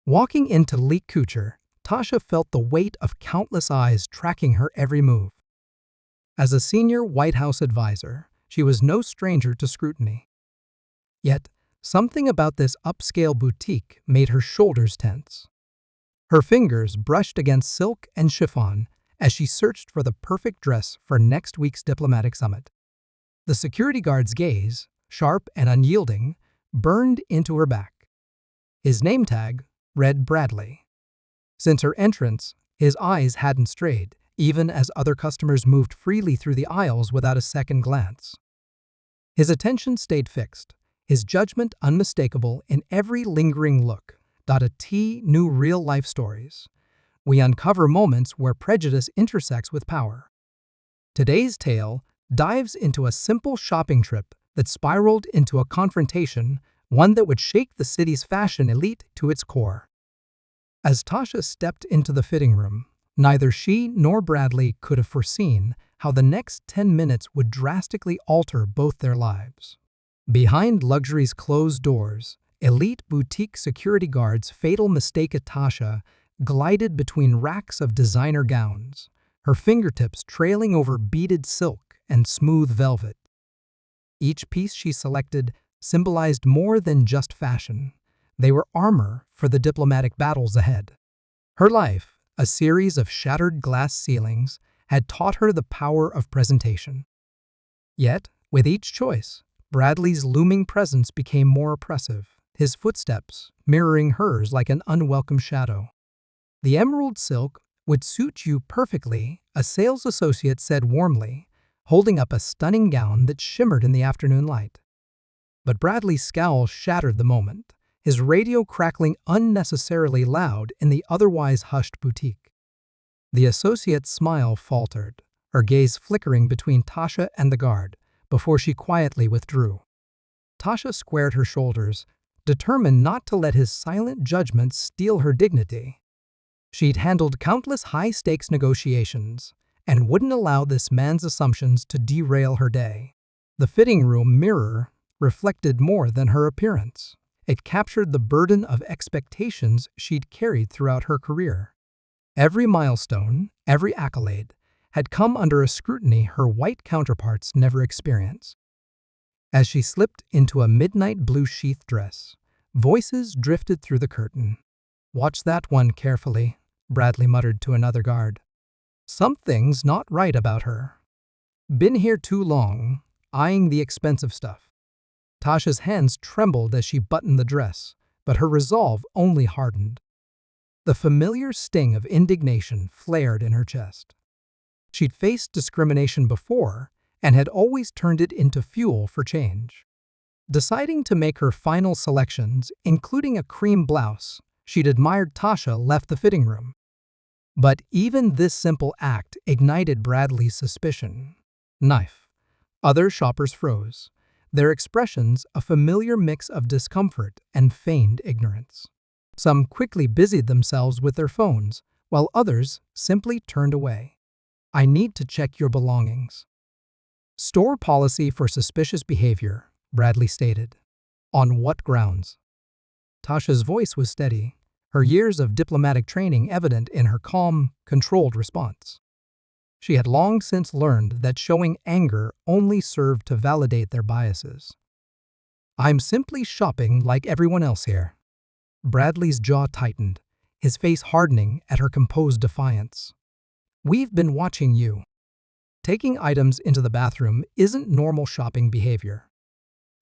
Walking into Couture, Tasha felt the weight of countless eyes tracking her every move. As a senior White House advisor, she was no stranger to scrutiny. Yet, something about this upscale boutique made her shoulders tense. Her fingers brushed against silk and chiffon as she searched for the perfect dress for next week's diplomatic summit. The security guard's gaze, sharp and unyielding, burned into her back. His name tag read Bradley. Since her entrance, his eyes hadn't strayed, even as other customers moved freely through the aisles without a second glance. His attention stayed fixed, his judgment unmistakable in every lingering look. A T knew real-life stories. We uncover moments where prejudice intersects with power. Today's tale dives into a simple shopping trip that spiraled into a confrontation, one that would shake the city's fashion elite to its core. As Tasha stepped into the fitting room, neither she nor Bradley could have foreseen how the next 10 minutes would drastically alter both their lives. Behind luxury's closed doors, elite boutique security guards' fatal mistake at Tasha glided between racks of designer gowns, her fingertips trailing over beaded silk and smooth velvet. Each piece she selected symbolized more than just fashion. They were armor for the diplomatic battles ahead. Her life, a series of shattered glass ceilings, had taught her the power of presentation. Yet, with each choice, Bradley's looming presence became more oppressive, his footsteps mirroring hers like an unwelcome shadow. "The emerald silk would suit you perfectly," a sales associate said warmly, holding up a stunning gown that shimmered in the afternoon light. But Bradley's scowl shattered the moment, his radio crackling unnecessarily loud in the otherwise hushed boutique. The associate's smile faltered, her gaze flickering between Tasha and the guard, before she quietly withdrew. Tasha squared her shoulders, determined not to let his silent judgment steal her dignity. She'd handled countless high-stakes negotiations and wouldn't allow this man's assumptions to derail her day. The fitting room mirror reflected more than her appearance. It captured the burden of expectations she'd carried throughout her career. Every milestone, every accolade, had come under a scrutiny her white counterparts never experienced. As she slipped into a midnight blue sheath dress, voices drifted through the curtain. "Watch that one carefully," Bradley muttered to another guard. "Something's not right about her. Been here too long, eyeing the expensive stuff." Tasha's hands trembled as she buttoned the dress, but her resolve only hardened. The familiar sting of indignation flared in her chest. She'd faced discrimination before and had always turned it into fuel for change. Deciding to make her final selections, including a cream blouse she'd admired, Tasha left the fitting room. But even this simple act ignited Bradley's suspicion. Knife. Other shoppers froze, their expressions a familiar mix of discomfort and feigned ignorance. Some quickly busied themselves with their phones, while others simply turned away. "I need to check your belongings." "Store policy for suspicious behavior," Bradley stated. "On what grounds?" Tasha's voice was steady, her years of diplomatic training evident in her calm, controlled response. She had long since learned that showing anger only served to validate their biases. "I'm simply shopping like everyone else here." Bradley's jaw tightened, his face hardening at her composed defiance. "We've been watching you. Taking items into the bathroom isn't normal shopping behavior."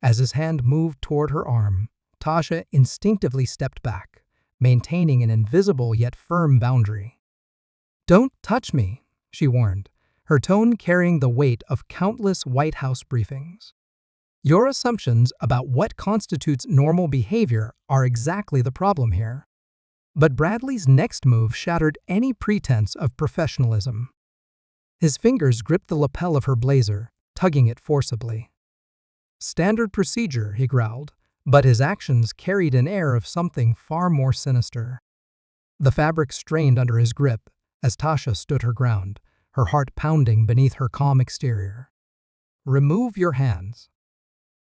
As his hand moved toward her arm, Tasha instinctively stepped back, maintaining an invisible yet firm boundary. "Don't touch me," she warned, her tone carrying the weight of countless White House briefings. "Your assumptions about what constitutes normal behavior are exactly the problem here." But Bradley's next move shattered any pretense of professionalism. His fingers gripped the lapel of her blazer, tugging it forcibly. "Standard procedure," he growled, but his actions carried an air of something far more sinister. The fabric strained under his grip as Tasha stood her ground, her heart pounding beneath her calm exterior. "Remove your hands."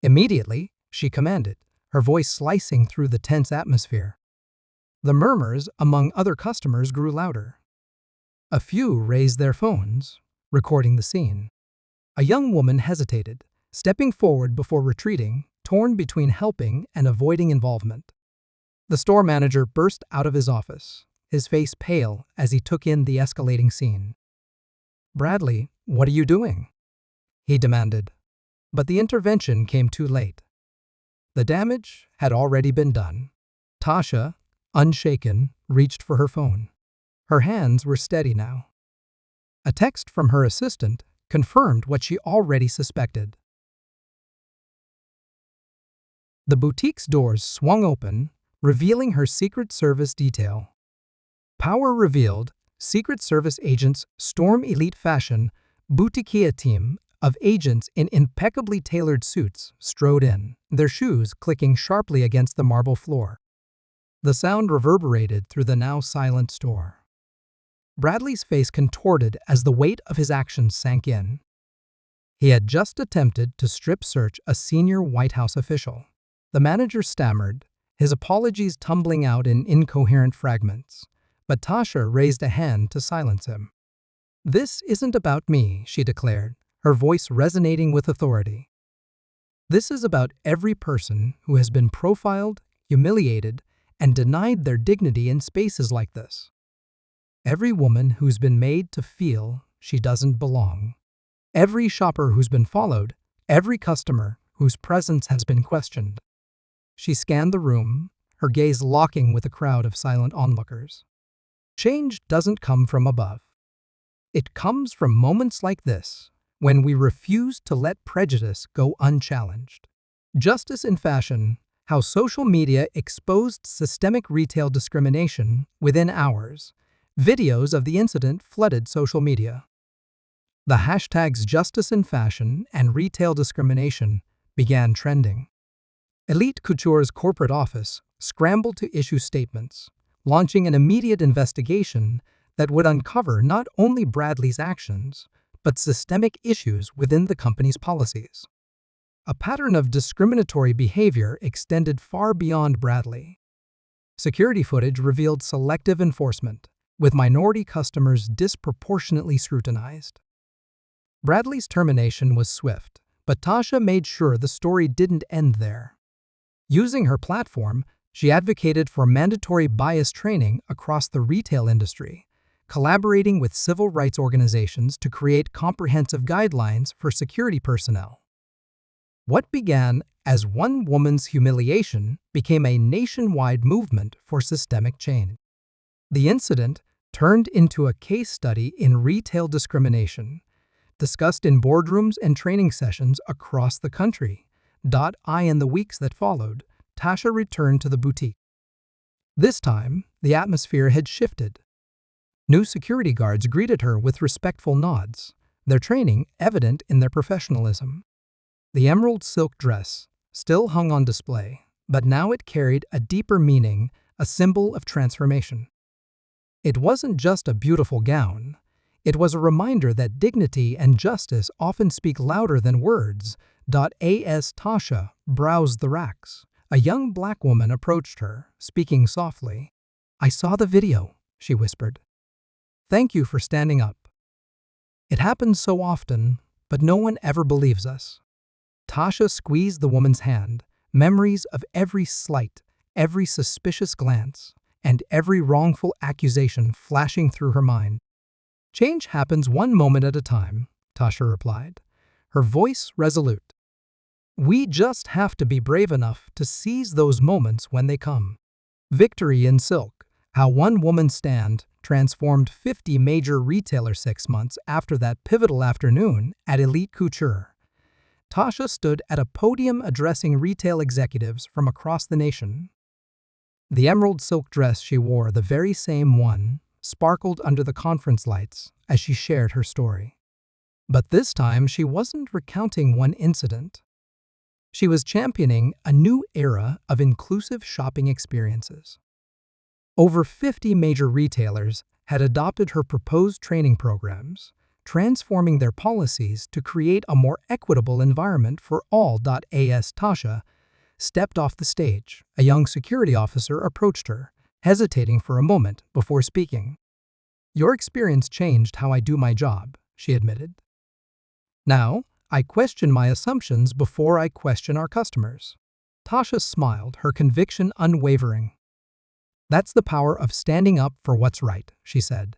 Immediately, she commanded, her voice slicing through the tense atmosphere. The murmurs among other customers grew louder. A few raised their phones, recording the scene. A young woman hesitated, stepping forward before retreating, torn between helping and avoiding involvement. The store manager burst out of his office, his face pale as he took in the escalating scene. "Bradley, what are you doing?" he demanded. But the intervention came too late. The damage had already been done. Tasha, unshaken, reached for her phone. Her hands were steady now. A text from her assistant confirmed what she already suspected. The boutique's doors swung open, revealing her Secret Service detail. Power revealed, Secret Service agents storm elite fashion, boutiquier team of agents in impeccably tailored suits strode in, their shoes clicking sharply against the marble floor. The sound reverberated through the now silent store. Bradley's face contorted as the weight of his actions sank in. He had just attempted to strip search a senior White House official. The manager stammered, his apologies tumbling out in incoherent fragments, but Tasha raised a hand to silence him. "This isn't about me," she declared, her voice resonating with authority. "This is about every person who has been profiled, humiliated, and denied their dignity in spaces like this. Every woman who's been made to feel she doesn't belong. Every shopper who's been followed, every customer whose presence has been questioned." She scanned the room, her gaze locking with a crowd of silent onlookers. Change doesn't come from above. It comes from moments like this, when we refuse to let prejudice go unchallenged. Justice in Fashion: How Social Media Exposed Systemic Retail Discrimination Within Hours. Videos of the incident flooded social media. The hashtags Justice in Fashion and Retail Discrimination began trending. Elite Couture's corporate office scrambled to issue statements, launching an immediate investigation that would uncover not only Bradley's actions, but systemic issues within the company's policies. A pattern of discriminatory behavior extended far beyond Bradley. Security footage revealed selective enforcement, with minority customers disproportionately scrutinized. Bradley's termination was swift, but Tasha made sure the story didn't end there. Using her platform, she advocated for mandatory bias training across the retail industry, collaborating with civil rights organizations to create comprehensive guidelines for security personnel. What began as one woman's humiliation became a nationwide movement for systemic change. The incident turned into a case study in retail discrimination, discussed in boardrooms and training sessions across the country. In the weeks that followed, Tasha returned to the boutique. This time, the atmosphere had shifted. New security guards greeted her with respectful nods, their training evident in their professionalism. The emerald silk dress still hung on display, but now it carried a deeper meaning, a symbol of transformation. It wasn't just a beautiful gown. It was a reminder that dignity and justice often speak louder than words. As Tasha browsed the racks, a young black woman approached her, speaking softly. "I saw the video," she whispered. "Thank you for standing up. It happens so often, but no one ever believes us." Tasha squeezed the woman's hand, memories of every slight, every suspicious glance, and every wrongful accusation flashing through her mind. "Change happens one moment at a time," Tasha replied, her voice resolute. "We just have to be brave enough to seize those moments when they come." Victory in Silk: How One Woman's Stand Transformed 50 Major Retailers 6 months after that pivotal afternoon at Elite Couture. Tasha stood at a podium addressing retail executives from across the nation. The emerald silk dress she wore, the very same one, sparkled under the conference lights as she shared her story. But this time she wasn't recounting one incident. She was championing a new era of inclusive shopping experiences. Over 50 major retailers had adopted her proposed training programs, transforming their policies to create a more equitable environment for all. As Tasha stepped off the stage, a young security officer approached her, hesitating for a moment before speaking. "Your experience changed how I do my job," she admitted. "Now, I question my assumptions before I question our customers." Tasha smiled, her conviction unwavering. "That's the power of standing up for what's right," she said.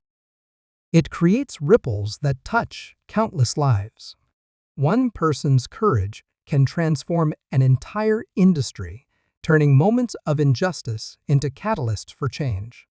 "It creates ripples that touch countless lives. One person's courage can transform an entire industry, turning moments of injustice into catalysts for change."